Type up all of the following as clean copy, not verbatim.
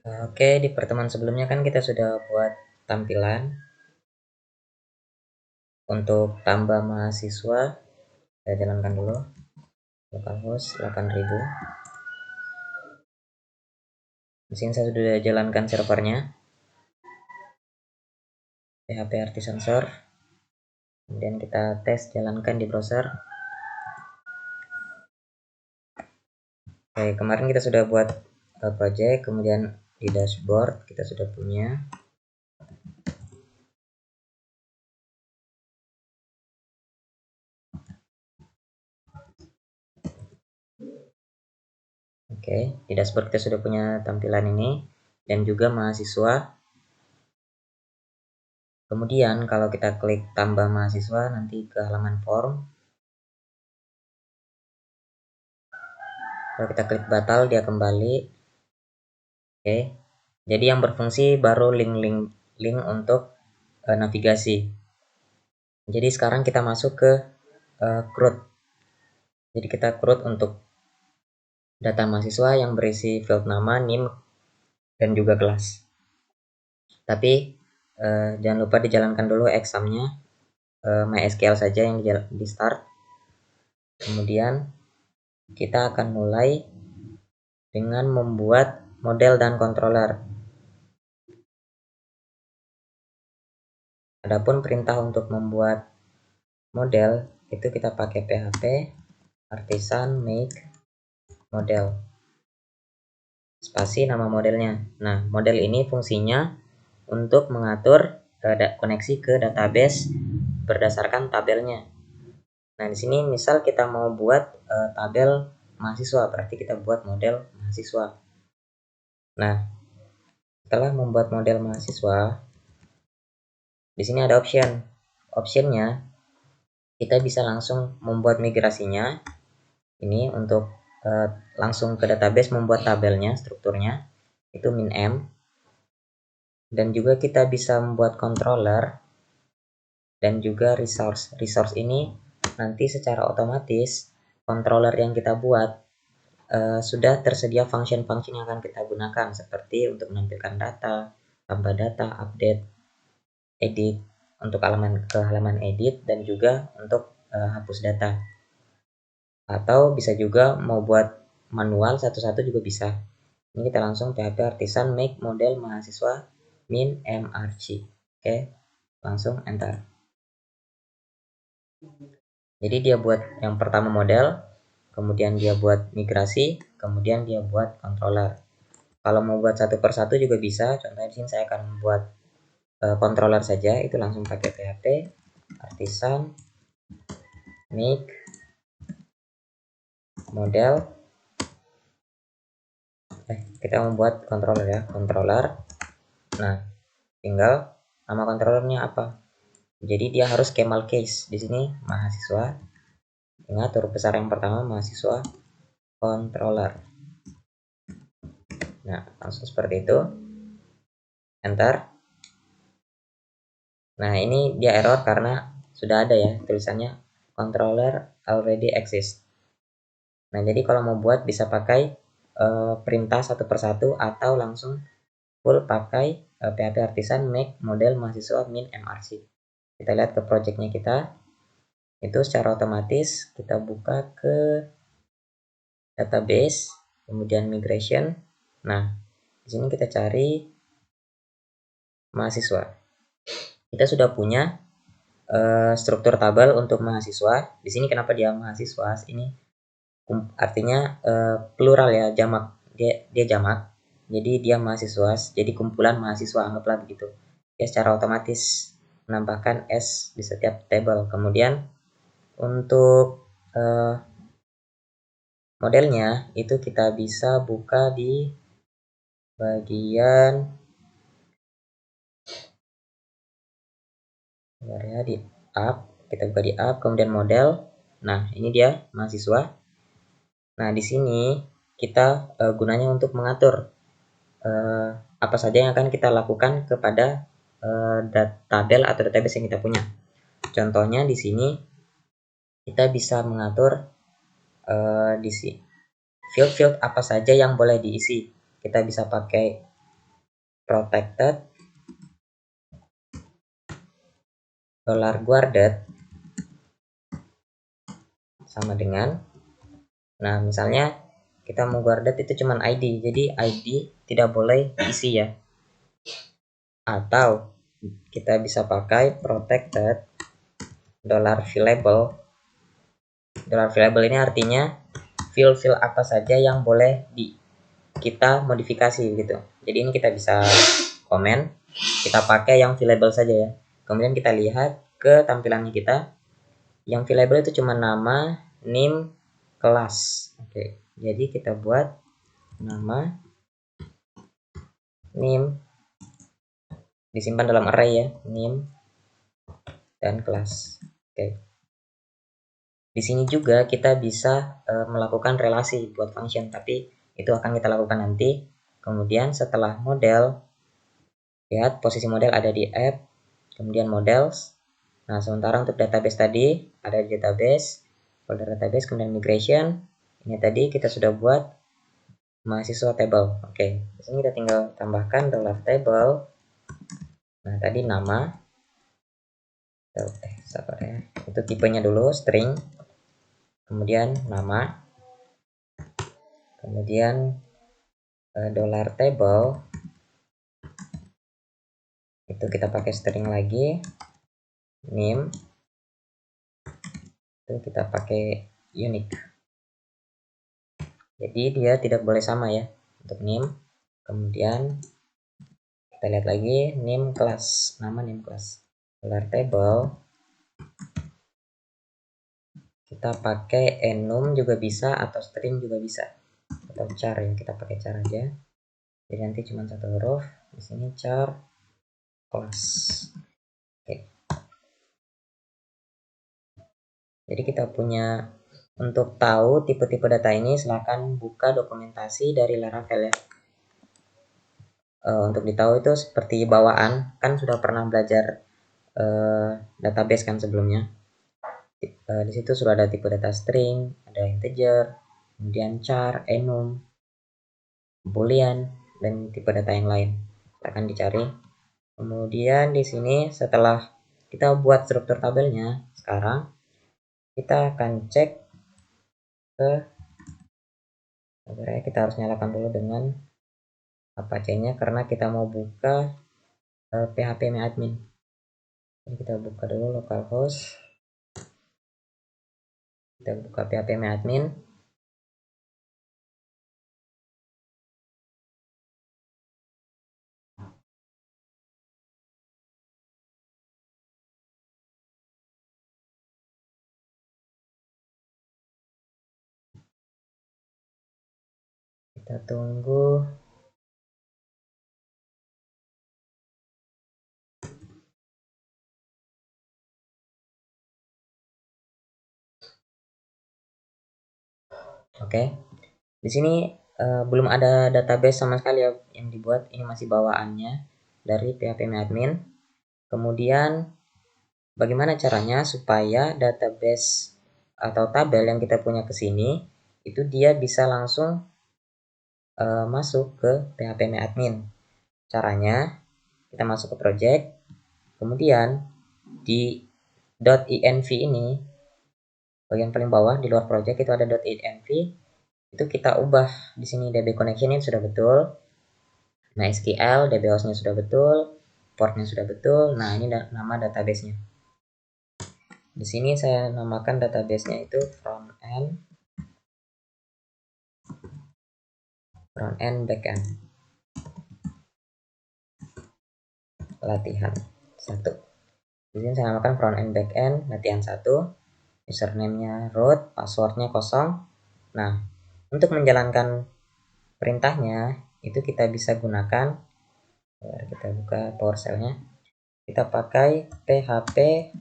Oke, di pertemuan sebelumnya kan kita sudah buat tampilan untuk tambah mahasiswa. Saya jalankan dulu. Localhost 8000. Di sini saya sudah jalankan servernya. PHP Artisan Serve. Kemudian kita tes jalankan di browser. Oke, kemarin kita sudah buat project, kemudian di dashboard kita sudah punya. Oke, di dashboard kita sudah punya tampilan ini dan juga mahasiswa. Kemudian kalau kita klik tambah mahasiswa nanti ke halaman form. Kalau kita klik batal dia kembali. Oke. Jadi yang berfungsi baru link untuk navigasi. Jadi sekarang kita masuk ke CRUD. Jadi kita CRUD untuk data mahasiswa yang berisi field nama, NIM, dan juga kelas. Tapi jangan lupa dijalankan dulu examnya, MySQL saja yang di start. Kemudian kita akan mulai dengan membuat model dan controller. Adapun perintah untuk membuat model itu kita pakai PHP Artisan make model spasi nama modelnya. Nah, model ini fungsinya untuk mengatur koneksi ke database berdasarkan tabelnya. Nah, di sini misal kita mau buat tabel mahasiswa, berarti kita buat model mahasiswa. Nah, setelah membuat model mahasiswa, di sini ada optionnya kita bisa langsung membuat migrasinya. Ini untuk langsung ke database membuat tabelnya, strukturnya itu min-m. Dan juga kita bisa membuat controller dan juga resource ini nanti secara otomatis controller yang kita buat sudah tersedia function-function yang akan kita gunakan, seperti untuk menampilkan data, tambah data, update, edit, untuk halaman edit, dan juga untuk hapus data. Atau bisa juga mau buat manual satu-satu juga bisa. Ini kita langsung PHP Artisan make model mahasiswa min mrc. Oke, langsung enter. Jadi dia buat yang pertama model, kemudian dia buat migrasi, kemudian dia buat controller. Kalau mau buat satu persatu juga bisa. Contohnya di sini saya akan membuat controller saja, itu langsung pakai PHP Artisan make model. Kita membuat controller ya, controller. Nah, tinggal nama controllernya apa. Jadi dia harus camel case. Di sini mahasiswa. Ingat huruf besar yang pertama mahasiswa controller. Nah, langsung seperti itu. Enter. Nah, ini dia error karena sudah ada ya tulisannya controller already exist. Nah, jadi kalau mau buat bisa pakai perintah satu persatu atau langsung full pakai PHP Artisan make model mahasiswa min mrc. Kita lihat ke projectnya kita. Itu secara otomatis kita buka ke database, kemudian migration. Nah, di sini kita cari mahasiswa. Kita sudah punya struktur tabel untuk mahasiswa. Di sini kenapa dia mahasiswa? Ini artinya plural ya, jamak. Dia jamak. Jadi dia mahasiswa, jadi kumpulan mahasiswa, anggaplah begitu. Ya, secara otomatis menambahkan S di setiap tabel. Kemudian untuk modelnya itu kita bisa buka di bagian ya, di app. Kita buka di app, kemudian model. Nah, ini dia mahasiswa. Nah, di sini kita gunanya untuk mengatur apa saja yang akan kita lakukan kepada tabel atau database yang kita punya. Contohnya di sini kita bisa mengatur di field-field apa saja yang boleh diisi. Kita bisa pakai protected $guarded sama dengan, nah misalnya kita mau guarded itu cuman ID, jadi ID tidak boleh isi ya. Atau kita bisa pakai protected $fillable. $fillable ini artinya fill apa saja yang boleh kita modifikasi gitu. Jadi ini kita bisa komen, kita pakai yang fillable saja ya. Kemudian kita lihat ke tampilannya kita. Yang fillable itu cuma nama, name, kelas. Oke. Jadi kita buat nama, name, disimpan dalam array ya, name dan kelas. Oke. Di sini juga kita bisa melakukan relasi buat function, tapi itu akan kita lakukan nanti. Kemudian setelah model, lihat posisi model ada di app, kemudian models. Nah, sementara untuk database tadi ada di database, folder database, kemudian migration. Ini tadi kita sudah buat mahasiswa table. Oke, di sini kita tinggal tambahkan $table. Nah, tadi nama, sabar ya. Itu tipenya dulu string, kemudian nama, kemudian $table itu kita pakai string lagi, name itu kita pakai unique. Jadi dia tidak boleh sama ya untuk name. Kemudian kita lihat lagi name class, nama name class. $table kita pakai enum juga bisa atau string juga bisa atau char ya, kita pakai char aja. Jadi nanti cuma satu huruf. Di sini char class. Oke. Jadi kita punya, untuk tahu tipe-tipe data ini silahkan buka dokumentasi dari Laravel ya. Untuk ditahu itu seperti bawaan, kan sudah pernah belajar database kan sebelumnya. Di situ sudah ada tipe data string, ada integer, kemudian char, enum, boolean, dan tipe data yang lain. Akan dicari. Kemudian di sini setelah kita buat struktur tabelnya, sekarang kita akan cek ke, sebenarnya kita harus nyalakan dulu dengan Apache-nya karena kita mau buka PHP admin. Jadi kita buka dulu localhost, kita buka PHP admin. Kita tunggu. Oke. Di sini belum ada database sama sekali ya yang dibuat. Ini masih bawaannya dari PHP admin. Kemudian bagaimana caranya supaya database atau tabel yang kita punya ke sini itu dia bisa langsung masuk ke PHP admin. Caranya kita masuk ke project, kemudian di .env ini bagian paling bawah di luar project itu ada .env, itu kita ubah di sini DB connection ini sudah betul, MySQL DB hostnya sudah betul, portnya sudah betul. Nah ini nama databasenya. Di sini saya namakan databasenya itu front end backend latihan 1. Di sini saya namakan front end backend latihan 1. Username-nya root, passwordnya kosong. Nah, untuk menjalankan perintahnya itu kita bisa gunakan, kita buka PowerShell-nya, kita pakai php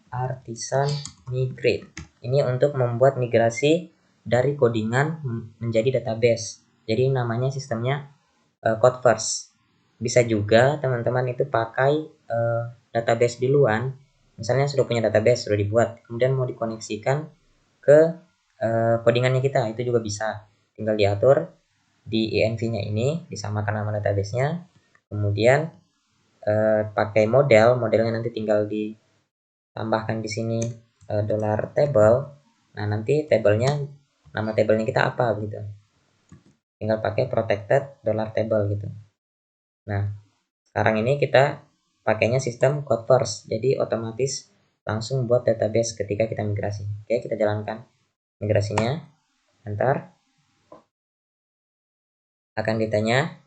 artisan migrate. Ini untuk membuat migrasi dari codingan menjadi database. Jadi namanya sistemnya code first. Bisa juga teman-teman itu pakai database duluan. Misalnya sudah punya database, sudah dibuat, kemudian mau dikoneksikan ke codingannya kita, itu juga bisa. Tinggal diatur di env-nya ini, disamakan nama database-nya, Kemudian pakai modelnya nanti tinggal ditambahkan di sini dollar table. Nah, nanti nama tabelnya kita apa gitu. Tinggal pakai protected dollar table gitu. Nah, sekarang ini kita pakainya sistem code first. Jadi otomatis langsung buat database ketika kita migrasi. Oke, kita jalankan migrasinya. Enter. Akan ditanya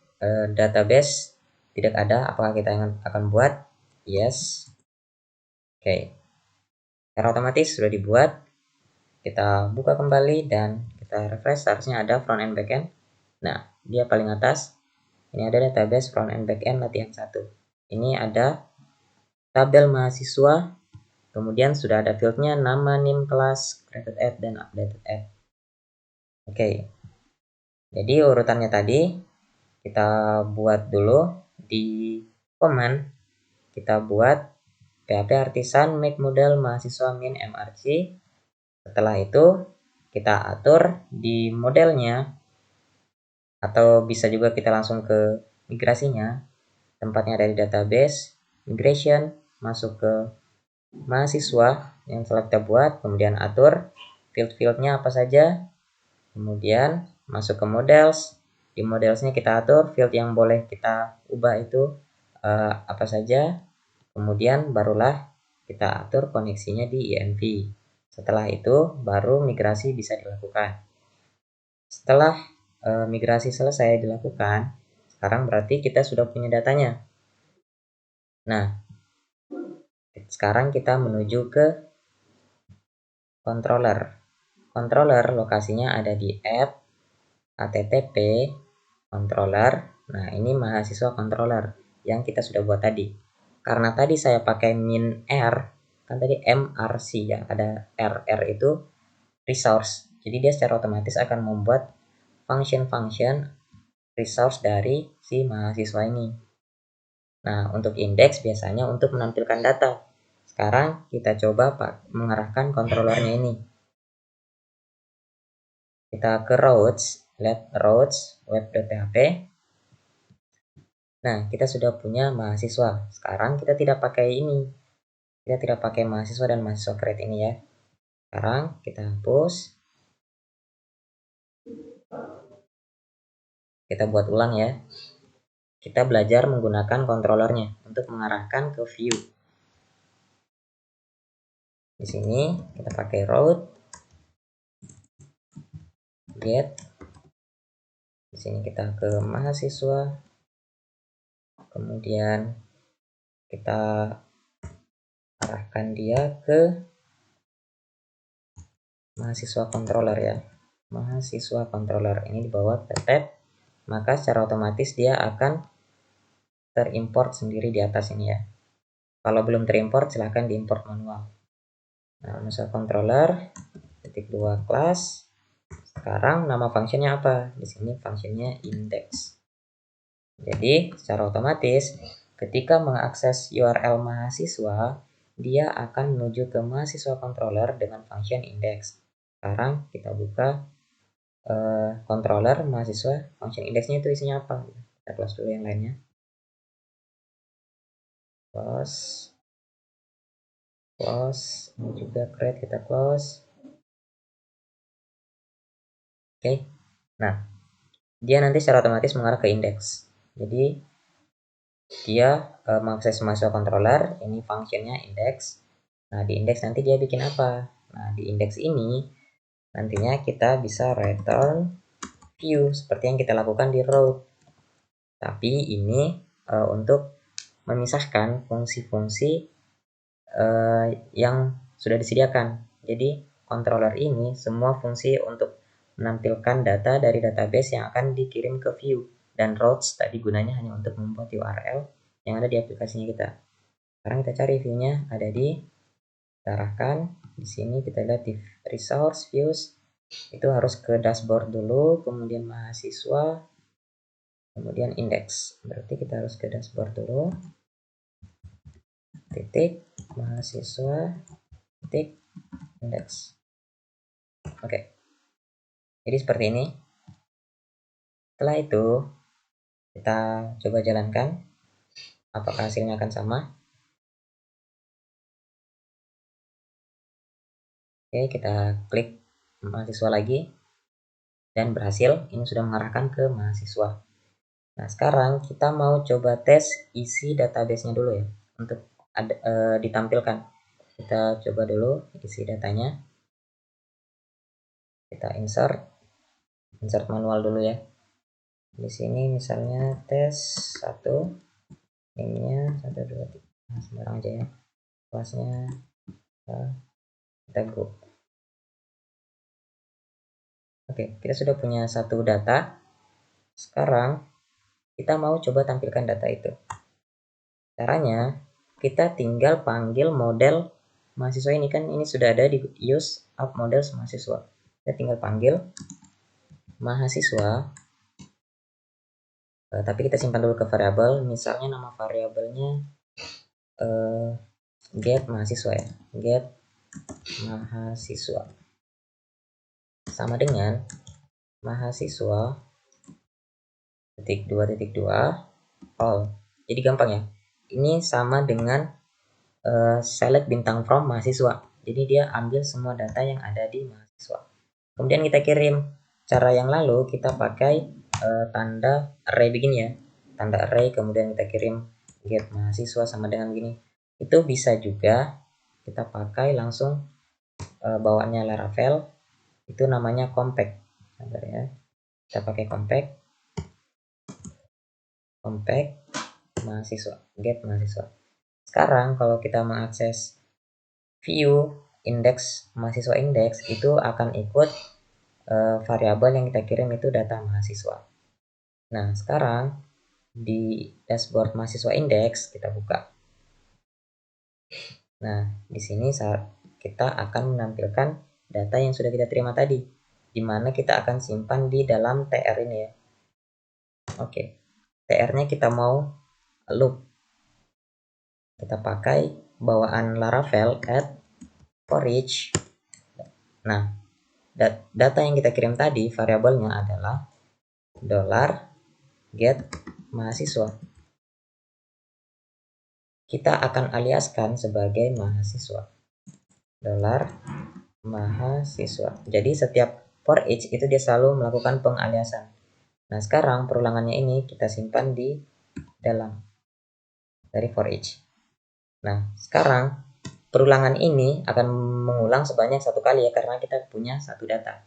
database tidak ada, apakah kita akan buat? Yes. Oke. Secara otomatis sudah dibuat. Kita buka kembali dan kita refresh, harusnya ada front end back end. Nah, dia paling atas. Ini ada database front end back end latihan 1. Ini ada tabel mahasiswa. Kemudian sudah ada fieldnya nama, name, kelas, created at, dan updated at. Oke. Jadi urutannya tadi kita buat dulu di command. Kita buat PHP artisan make model mahasiswa min mrc. Setelah itu kita atur di modelnya, atau bisa juga kita langsung ke migrasinya. Tempatnya dari database, migration, masuk ke mahasiswa yang telah kita buat, kemudian atur field-fieldnya apa saja, kemudian masuk ke models. Di modelsnya kita atur field yang boleh kita ubah itu apa saja, kemudian barulah kita atur koneksinya di env. Setelah itu baru migrasi bisa dilakukan. Setelah migrasi selesai dilakukan, sekarang berarti kita sudah punya datanya. Nah, sekarang kita menuju ke controller. Controller lokasinya ada di app http controller. Nah, ini mahasiswa controller yang kita sudah buat tadi. Karena tadi saya pakai min r, kan tadi mrc ya, ada r itu resource. Jadi dia secara otomatis akan membuat function resource dari si mahasiswa ini. Nah, untuk index biasanya untuk menampilkan data. Sekarang kita coba mengarahkan controllernya ini. Kita ke routes, let routes web.php. Nah, kita sudah punya mahasiswa. Sekarang kita tidak pakai ini. Kita tidak pakai mahasiswa dan mahasiswa create ini ya. Sekarang kita hapus. Kita buat ulang ya. Kita belajar menggunakan controllernya untuk mengarahkan ke view. Di sini kita pakai route get. Di sini kita ke mahasiswa. Kemudian kita arahkan dia ke mahasiswa controller ya. Mahasiswa controller ini di bawah tab, maka secara otomatis dia akan terimport sendiri di atas ini ya. Kalau belum terimport silahkan diimport manual. Nah, mahasiswa controller titik 2 kelas. Sekarang nama fungsinya apa? Di sini fungsinya index. Jadi secara otomatis ketika mengakses URL mahasiswa, dia akan menuju ke mahasiswa controller dengan function index. Sekarang kita buka controller mahasiswa, function indexnya itu isinya apa? Kita close dulu yang lainnya. Close. Ini juga create, kita close. Oke. Nah, dia nanti secara otomatis mengarah ke index. Jadi dia mengakses mahasiswa controller, ini functionnya index. Nah, di index nanti dia bikin apa? Nah, di index ini nantinya kita bisa return view seperti yang kita lakukan di route. Tapi ini untuk memisahkan fungsi-fungsi yang sudah disediakan. Jadi controller ini semua fungsi untuk menampilkan data dari database yang akan dikirim ke view, dan routes tadi gunanya hanya untuk membuat URL yang ada di aplikasinya kita. Sekarang kita cari view-nya, ada di arahkan di sini, kita lihat di resource views, itu harus ke dashboard dulu, kemudian mahasiswa, kemudian index. Berarti kita harus ke dashboard dulu, titik mahasiswa titik index. Oke. Jadi seperti ini. Setelah itu kita coba jalankan. Apakah hasilnya akan sama? Oke, kita klik mahasiswa lagi dan berhasil. Ini sudah mengarahkan ke mahasiswa. Nah, sekarang kita mau coba tes isi database-nya dulu ya, untuk ditampilkan. Kita coba dulu isi datanya. Kita insert manual dulu ya. Di sini misalnya tes 1, name-nya 1 2 3. Nah, sembarang aja ya. Kelasnya kita go. Oke, kita sudah punya satu data. Sekarang kita mau coba tampilkan data itu. Caranya, kita tinggal panggil model mahasiswa ini, kan ini sudah ada di use up model mahasiswa. Kita tinggal panggil mahasiswa, tapi kita simpan dulu ke variabel. Misalnya nama variabelnya get mahasiswa ya, get mahasiswa sama dengan mahasiswa titik 2 all. Jadi gampang ya, ini sama dengan select bintang from mahasiswa. Jadi dia ambil semua data yang ada di mahasiswa. Kemudian kita kirim. Cara yang lalu kita pakai tanda array begini ya. Tanda array, kemudian kita kirim get mahasiswa sama dengan begini. Itu bisa juga kita pakai langsung bawaannya Laravel. Itu namanya compact. Sabar ya. Kita pakai compact mahasiswa, get mahasiswa. Sekarang kalau kita mengakses view index mahasiswa index, itu akan ikut variabel yang kita kirim itu data mahasiswa. Nah, sekarang di dashboard mahasiswa index kita buka. Nah, di sini saat kita akan menampilkan data yang sudah kita terima tadi, di mana kita akan simpan di dalam TR ini ya. Oke, TR-nya kita mau loop. Kita pakai bawaan Laravel add for each. Nah, data yang kita kirim tadi variabelnya adalah $get mahasiswa. Kita akan aliaskan sebagai mahasiswa. $mahasiswa. Jadi setiap for each itu dia selalu melakukan pengaliasan. Nah, sekarang perulangannya ini kita simpan di dalam dari for each. Nah, sekarang perulangan ini akan mengulang sebanyak 1 kali ya, karena kita punya satu data.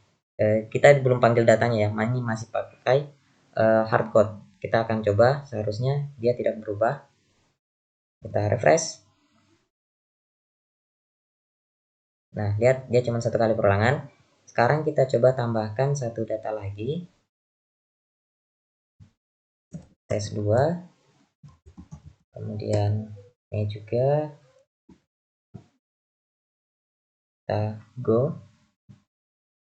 Kita belum panggil datanya ya, ini masih pakai hardcode. Kita akan coba, seharusnya dia tidak berubah. Kita refresh. Nah, lihat dia cuma 1 kali perulangan. Sekarang kita coba tambahkan satu data lagi. Tes 2. Kemudian ini juga. Kita go.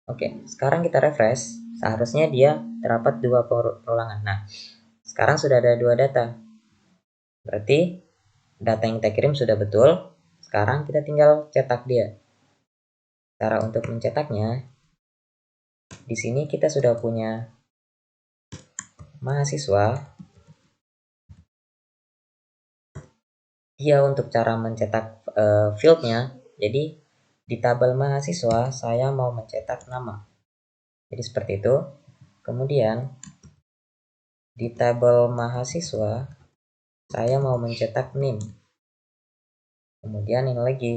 Oke, sekarang kita refresh. Seharusnya dia terdapat 2 perulangan. Nah, sekarang sudah ada 2 data. Berarti data yang kita kirim sudah betul. Sekarang kita tinggal cetak dia. Cara untuk mencetaknya, di sini kita sudah punya mahasiswa. Dia untuk cara mencetak fieldnya, jadi di tabel mahasiswa saya mau mencetak nama. Jadi seperti itu. Kemudian di tabel mahasiswa saya mau mencetak NIM. Kemudian ini lagi.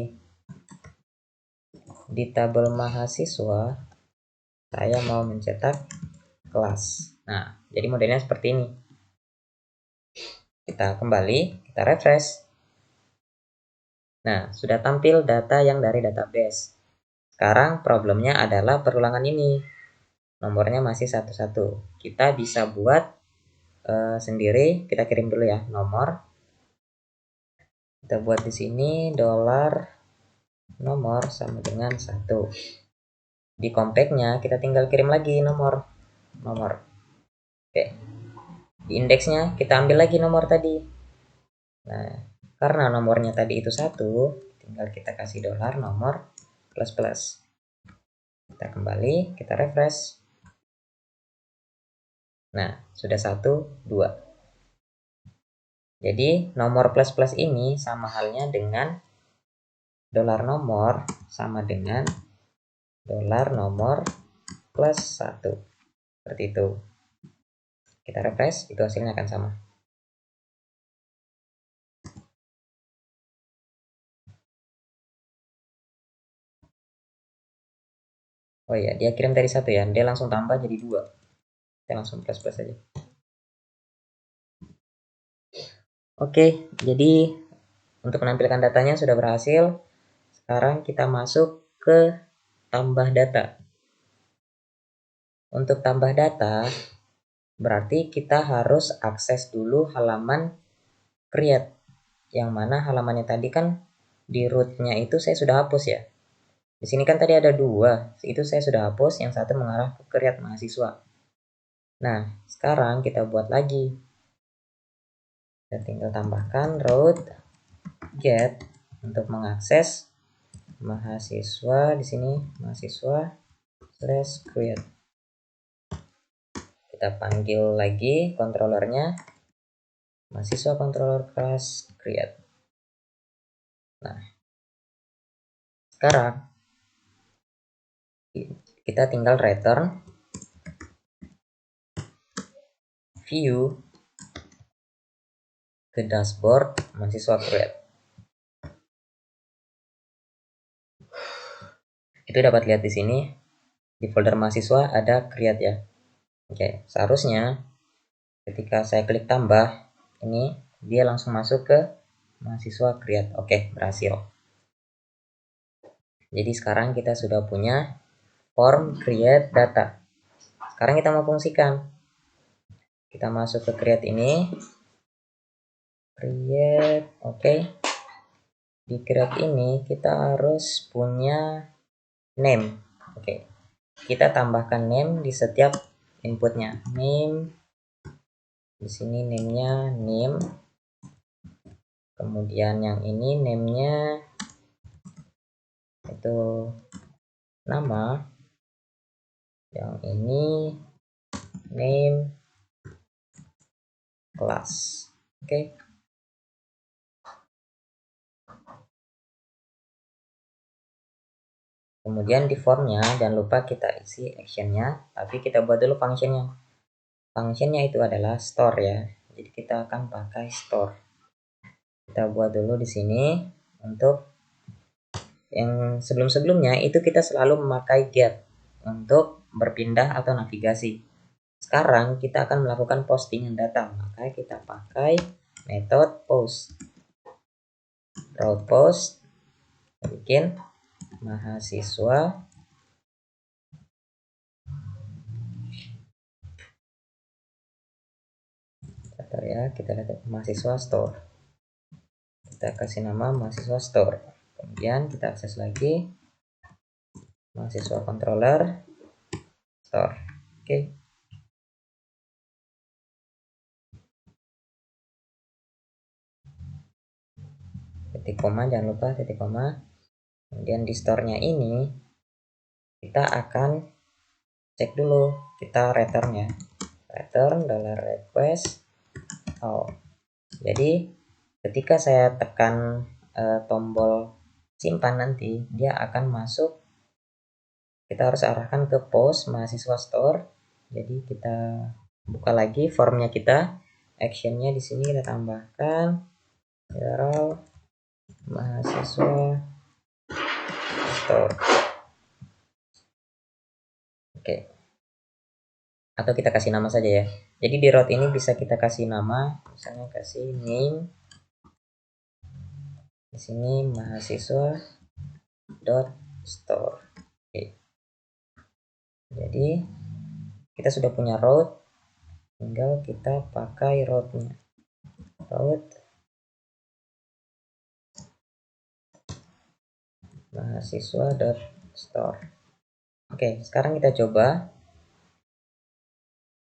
Di tabel mahasiswa saya mau mencetak kelas. Nah, jadi modelnya seperti ini. Kita kembali, kita refresh. Nah, sudah tampil data yang dari database. Sekarang problemnya adalah perulangan ini. Nomornya masih 11. Kita bisa buat sendiri. Kita kirim dulu ya nomor. Kita buat di sini $nomor sama dengan 1. Di compactnya kita tinggal kirim lagi nomor. Oke. Di indeksnya kita ambil lagi nomor tadi. Nah, karena nomornya tadi itu 1, tinggal kita kasih $nomor plus. Kita kembali, kita refresh. Nah, sudah 1, 2. Jadi nomor plus ini sama halnya dengan dolar nomor sama dengan dolar nomor plus 1. Seperti itu. Kita refresh, itu hasilnya akan sama. Oh iya, dia kirim tadi 1 ya, dia langsung tambah jadi 2. Kita langsung plus aja. Oke, jadi untuk menampilkan datanya sudah berhasil. Sekarang kita masuk ke tambah data. Untuk tambah data, berarti kita harus akses dulu halaman create. Yang mana halamannya tadi kan di rootnya itu saya sudah hapus ya. Di sini kan tadi ada 2, itu saya sudah hapus, yang satu mengarah ke create mahasiswa. Nah, sekarang kita buat lagi. Kita tinggal tambahkan root get untuk mengakses mahasiswa di sini, mahasiswa / create. Kita panggil lagi controllernya, mahasiswa controller class create. Nah, sekarang kita tinggal return view ke dashboard mahasiswa create. Itu dapat lihat di sini di folder mahasiswa ada create ya. Oke, seharusnya ketika saya klik tambah ini dia langsung masuk ke mahasiswa create. Oke, berhasil. Jadi sekarang kita sudah punya form create data. Sekarang kita mau fungsikan. Kita masuk ke create ini. Create, oke. Di create ini kita harus punya name. Oke. Kita tambahkan name di setiap inputnya. Name. Di sini name-nya name. Kemudian yang ini name-nya itu nama. Yang ini name kelas. Oke. Kemudian di formnya jangan lupa kita isi actionnya, tapi kita buat dulu functionnya. Functionnya itu adalah store ya. Jadi kita akan pakai store. Kita buat dulu di sini. Untuk yang sebelum-sebelumnya itu kita selalu memakai get untuk berpindah atau navigasi. Sekarang kita akan melakukan postingan data, maka kita pakai metode post. Route post, bikin mahasiswa ya, kita lihat mahasiswa store. Kita kasih nama mahasiswa store. Kemudian kita akses lagi mahasiswa controller store. Oke. Titik koma, jangan lupa titik koma. Kemudian di store-nya ini kita akan cek dulu, kita return-nya. Return $request. Oh. Jadi ketika saya tekan tombol simpan nanti dia akan masuk. Kita harus arahkan ke post mahasiswa store. Jadi kita buka lagi formnya kita. Actionnya di sini kita tambahkan arrow mahasiswa store. Oke. Atau kita kasih nama saja ya. Jadi di route ini bisa kita kasih nama, misalnya kasih name. Di sini mahasiswa .store. Oke. Jadi kita sudah punya route, tinggal kita pakai route-nya. Route mahasiswa.store. Oke, sekarang kita coba.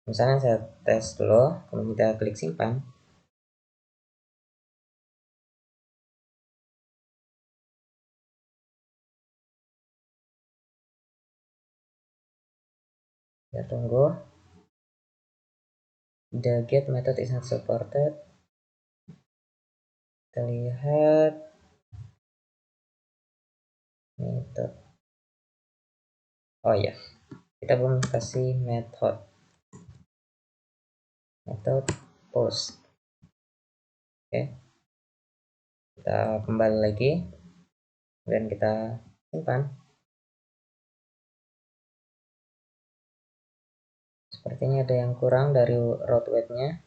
Misalnya saya tes dulu, kemudian kita klik simpan. Kita tunggu. The get method is not supported. Kita lihat method. Oh ya, kita belum kasih method post. Oke, kita kembali lagi dan kita simpan. Sepertinya ada yang kurang dari route web-nya.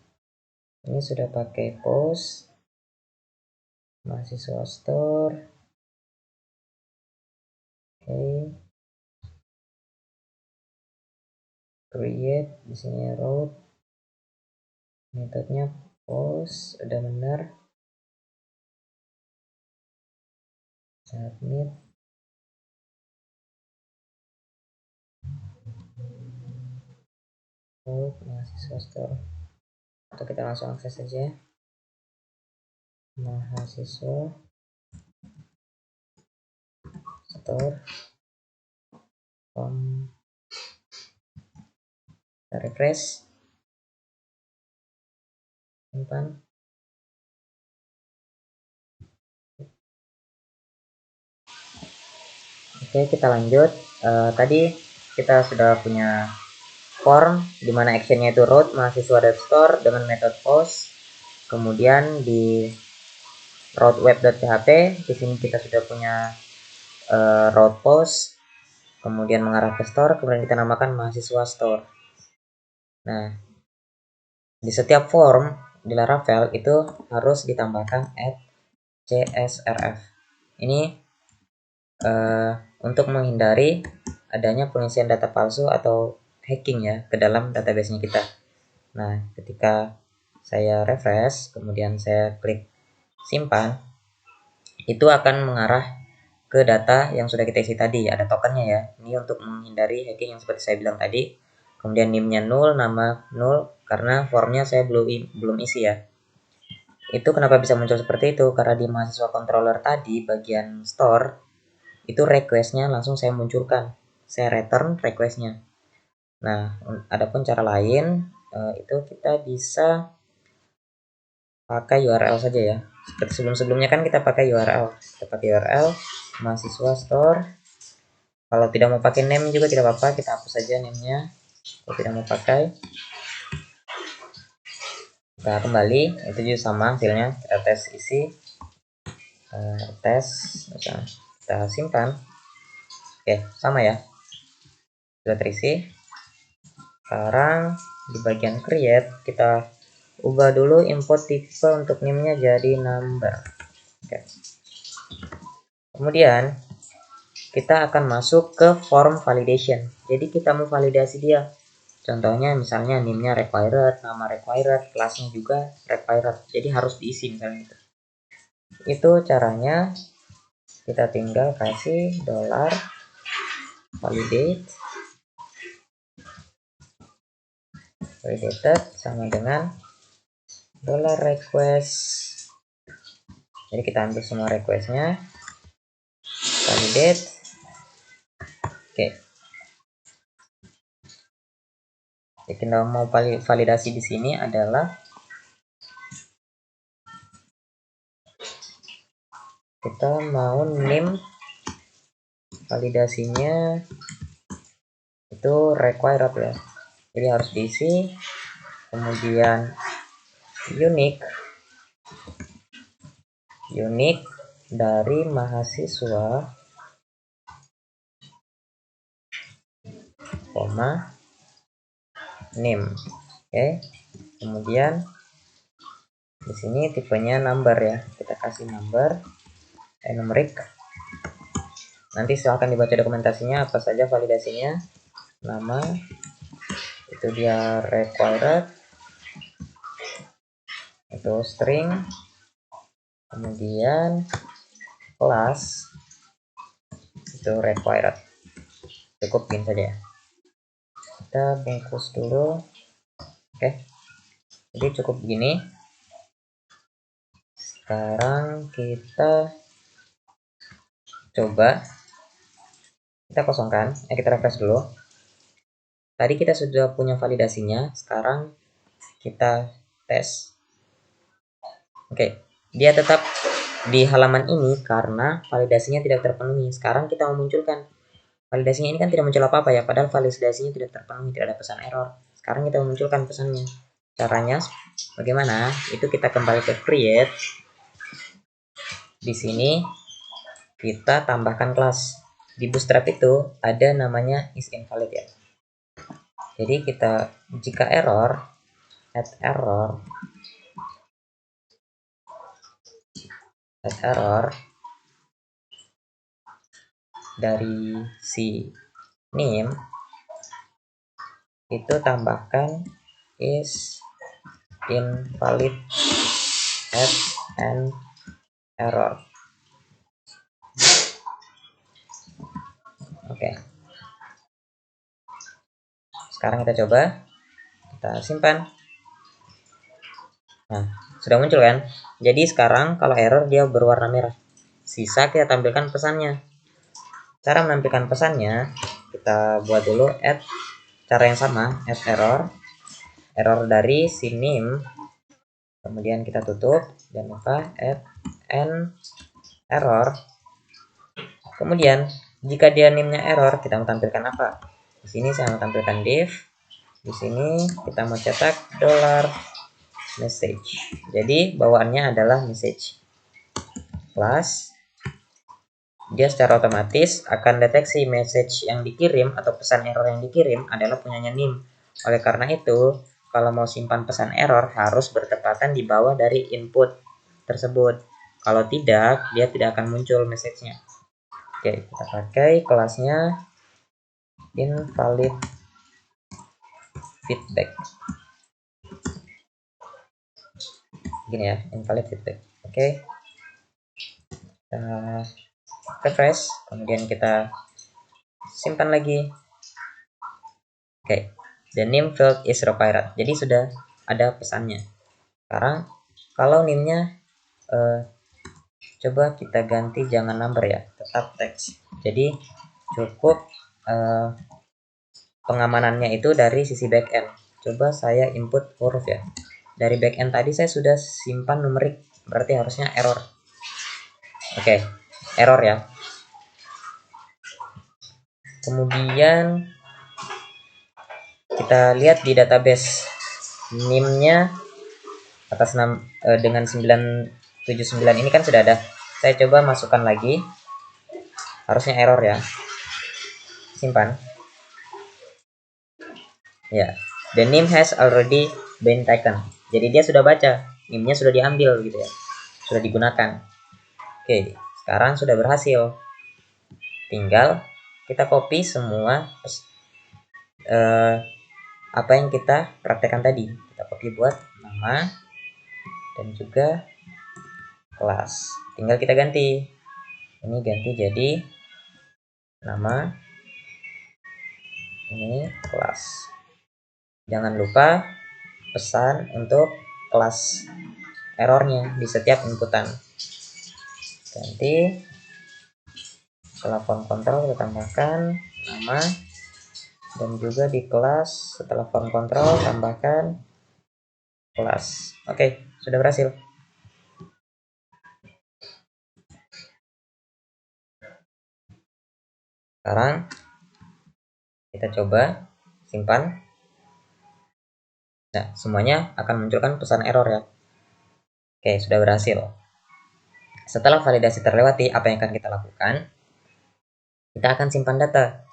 Ini sudah pakai post, mahasiswa store. Oke, create di sini route, metodenya post, udah benar. Submit. Route mahasiswa store. Atau kita langsung akses saja. Mahasiswa store. Kita refresh. Simpan. Oke, kita lanjut. Tadi kita sudah punya form di mana actionnya itu route mahasiswa store dengan metode post. Kemudian di route web.php di sini kita sudah punya route post, kemudian mengarah ke store, kemudian kita namakan mahasiswa store. Nah, di setiap form di Laravel itu harus ditambahkan @csrf. Ini untuk menghindari adanya pengisian data palsu atau hacking ya ke dalam database-nya kita. Nah, ketika saya refresh, kemudian saya klik simpan, itu akan mengarah ke data yang sudah kita isi tadi, ada tokennya ya. Ini untuk menghindari hacking yang seperti saya bilang tadi. Kemudian NIM-nya 0, nama 0 karena formnya saya belum isi ya. Itu kenapa bisa muncul seperti itu? Karena di mahasiswa controller tadi bagian store itu request-nya langsung saya munculkan. Saya return request-nya. Nah, adapun cara lain itu kita bisa pakai URL saja ya. Seperti sebelum-sebelumnya kan kita pakai URL. Kita pakai URL mahasiswa store. Kalau tidak mau pakai name juga tidak apa-apa, kita hapus saja name-nya. Kalau tidak mau pakai, kita kembali, itu juga sama hasilnya. Kita tes isi, tes, kita simpan. Oke, sama ya. Sudah terisi. Sekarang di bagian create kita ubah dulu import tipe untuk name-nya jadi number. Oke. Kemudian kita akan masuk ke form validation. Jadi kita mau validasi dia. Contohnya misalnya name-nya required, nama required, kelasnya juga required. Jadi harus diisi misalnya itu. Itu caranya kita tinggal kasih $validate validated sama dengan $request. Jadi kita ambil semua requestnya, validate. Oke. Jadi kita mau validasi di sini adalah kita mau name validasinya itu required ya. Jadi harus diisi. Kemudian unique dari mahasiswa, name. Oke. Kemudian di sini tipenya number ya. Kita kasih number, numeric. Nanti silahkan dibaca dokumentasinya apa saja validasinya. Nama itu dia required, itu string. Kemudian kelas itu required. Cukup begini saja ya. Kita bungkus dulu. Oke. Jadi cukup begini. Sekarang kita coba kita kosongkan. Kita refresh dulu. Tadi kita sudah punya validasinya. Sekarang kita tes. Oke. dia tetap di halaman ini karena validasinya tidak terpenuhi. Sekarang kita memunculkan validasinya, ini kan tidak muncul apa-apa ya, padahal validasinya tidak terpenuhi, tidak ada pesan error. Sekarang kita memunculkan pesannya. Caranya bagaimana? Itu kita kembali ke create. Di sini kita tambahkan kelas. Di Bootstrap itu ada namanya isInvalid ya. Jadi kita jika error, add error dari si name itu tambahkan is invalid add an error. Oke. Sekarang kita coba, kita simpan. Nah, sudah muncul kan? Jadi sekarang kalau error dia berwarna merah. Sisa kita tampilkan pesannya. Cara menampilkan pesannya, kita buat dulu add, cara yang sama, add error dari si name, kemudian kita tutup, dan lupa add an error. Kemudian jika dia name-nya error, kita mau tampilkan apa? Di sini saya mau tampilkan div. Di sini kita mau cetak $message. Jadi bawaannya adalah message. Plus dia secara otomatis akan deteksi message yang dikirim atau pesan error yang dikirim adalah punyanya NIM. Oleh karena itu, kalau mau simpan pesan error harus bertepatan di bawah dari input tersebut. Kalau tidak, dia tidak akan muncul message-nya. Oke, kita pakai kelasnya invalid feedback. Gini ya, invalid feedback. Oke. Kita refresh, kemudian kita simpan lagi. Oke, the name field is required. Jadi sudah ada pesannya. Sekarang kalau name-nya coba kita ganti jangan number ya, tetap teks. Jadi cukup pengamanannya itu dari sisi backend. Coba saya input huruf ya. Dari backend tadi saya sudah simpan numerik, berarti harusnya error. Oke, error ya. Kemudian kita lihat di database name-nya atas nama dengan 979 ini kan sudah ada. Saya coba masukkan lagi. Harusnya error ya. Simpan. Ya, the name has already been taken. Jadi dia sudah baca, name-nya sudah diambil gitu ya. Sudah digunakan. Oke, sekarang sudah berhasil. Tinggal kita copy semua apa yang kita praktekkan tadi. Kita copy buat nama dan juga kelas. Tinggal kita ganti. Ini ganti jadi nama, ini kelas. Jangan lupa pesan untuk kelas errornya di setiap inputan. Ganti setelah form control kita tambahkan nama, dan juga di kelas setelah form control tambahkan kelas. Oke, sudah berhasil. Sekarang kita coba simpan. Nah, semuanya akan munculkan pesan error ya. Oke, sudah berhasil. Setelah validasi terlewati, apa yang akan kita lakukan? Kita akan simpan data.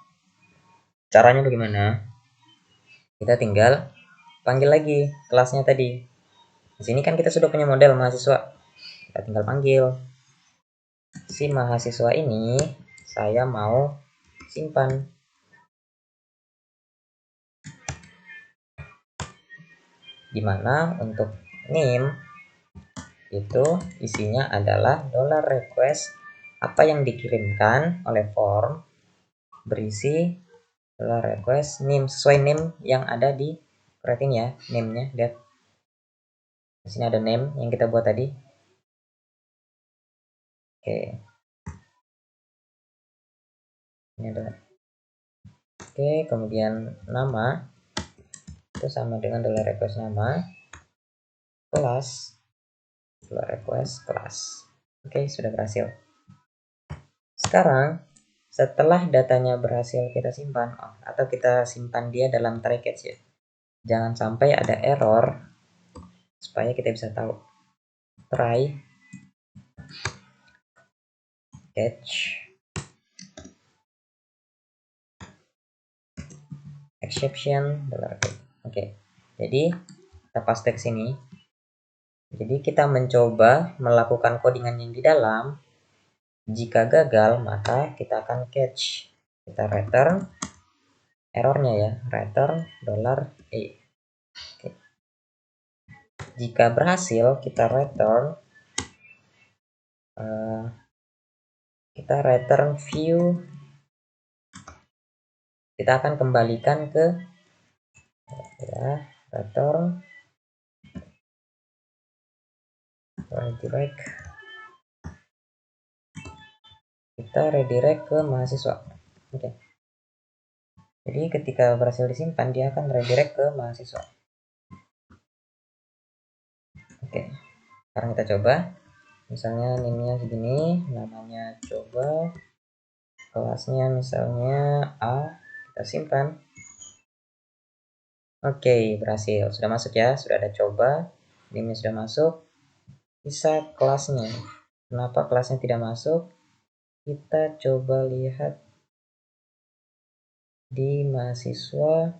Caranya bagaimana? Kita tinggal panggil lagi kelasnya tadi. Di sini kan kita sudah punya model mahasiswa. Kita tinggal panggil. Si mahasiswa ini saya mau simpan. Dimana untuk name itu isinya adalah $request apa yang dikirimkan oleh form berisi $request name sesuai name yang ada di perhatiin ya, name-nya. Lihat di sini ada name yang kita buat tadi. Oke, ini ada. Oke, kemudian nama itu sama dengan $request nama, kelas Flow request class. Oke, sudah berhasil. Sekarang setelah datanya berhasil kita simpan, atau kita simpan dia dalam try catch ya. Jangan sampai ada error, supaya kita bisa tahu. Try catch exception Oke. Jadi kita paste ke sini. Jadi kita mencoba melakukan codingan yang di dalam. Jika gagal, maka kita akan catch. Kita return errornya ya, return $a. Oke. Jika berhasil, kita return view. Kita akan kembalikan ke ya, return redirect. Kita redirect ke mahasiswa. Oke. Jadi ketika berhasil disimpan, dia akan redirect ke mahasiswa. Oke. Sekarang kita coba. Misalnya name-nya segini, namanya coba, kelasnya misalnya A, kita simpan. Oke, berhasil. Sudah masuk ya, sudah ada coba, name-nya sudah masuk. Bisa kelasnya. Kenapa kelasnya tidak masuk? Kita coba lihat di mahasiswa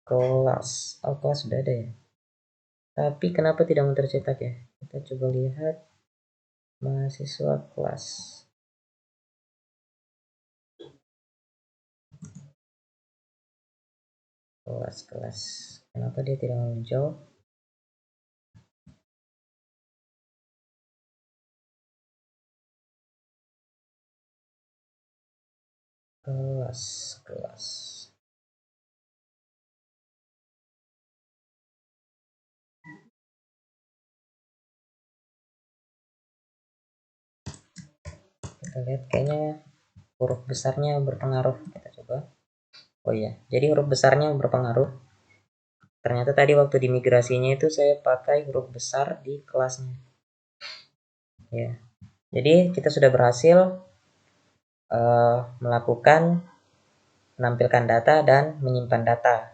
kelas. Oh, kelas sudah ada ya. Tapi kenapa tidak mau tercetak ya? Kita coba lihat mahasiswa kelas. Kelas. Kenapa dia tidak muncul? Kelas. Kita lihat kayaknya huruf besarnya berpengaruh. Kita coba. Oh iya, jadi huruf besarnya berpengaruh. Ternyata tadi waktu dimigrasinya itu saya pakai huruf besar di kelasnya. Ya. Jadi kita sudah berhasil melakukan menampilkan data dan menyimpan data.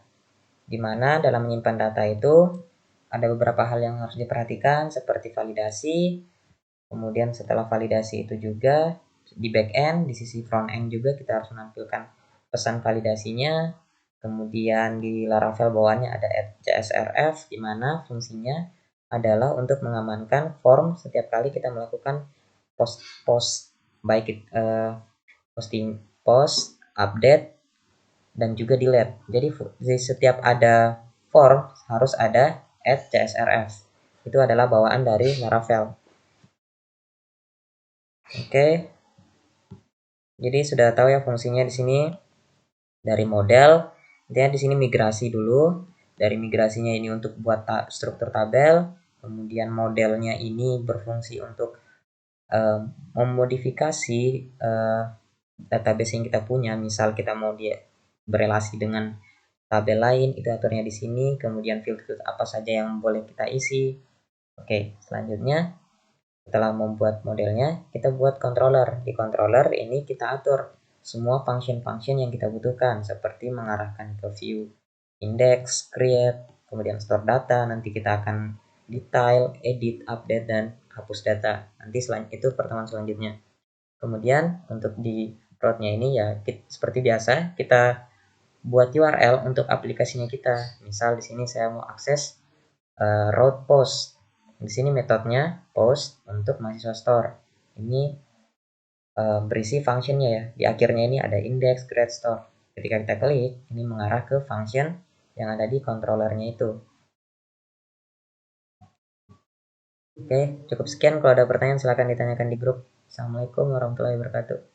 Di mana dalam menyimpan data itu ada beberapa hal yang harus diperhatikan seperti validasi. Kemudian setelah validasi itu juga di backend, di sisi front end juga kita harus menampilkan pesan validasinya. Kemudian di Laravel bawaannya ada @csrf di mana fungsinya adalah untuk mengamankan form setiap kali kita melakukan post baik post, update dan juga delete. Jadi di setiap ada form harus ada @csrf. Itu adalah bawaan dari Laravel. Oke. Jadi sudah tahu ya fungsinya di sini dari model. Intinya di sini migrasi dulu. Dari migrasinya ini untuk buat struktur tabel. Kemudian modelnya ini berfungsi untuk memodifikasi database yang kita punya. Misal kita mau dia berelasi dengan tabel lain, itu aturnya di sini. Kemudian field apa saja yang boleh kita isi. Oke, selanjutnya setelah membuat modelnya, kita buat controller. Di controller ini kita atur semua function-function yang kita butuhkan, seperti mengarahkan ke view, index, create, kemudian store data. Nanti kita akan detail, edit, update, dan hapus data. Nanti selain itu pertemuan selanjutnya. Kemudian untuk di route-nya ini ya seperti biasa kita buat URL untuk aplikasinya kita. Misal di sini saya mau akses route post. Di sini metodenya post untuk mahasiswa store. Ini berisi functionnya ya. Di akhirnya ini ada index, create, store. Ketika kita klik, ini mengarah ke function yang ada di controllernya itu. Oke, cukup sekian. Kalau ada pertanyaan silahkan ditanyakan di grup. Assalamualaikum warahmatullahi wabarakatuh.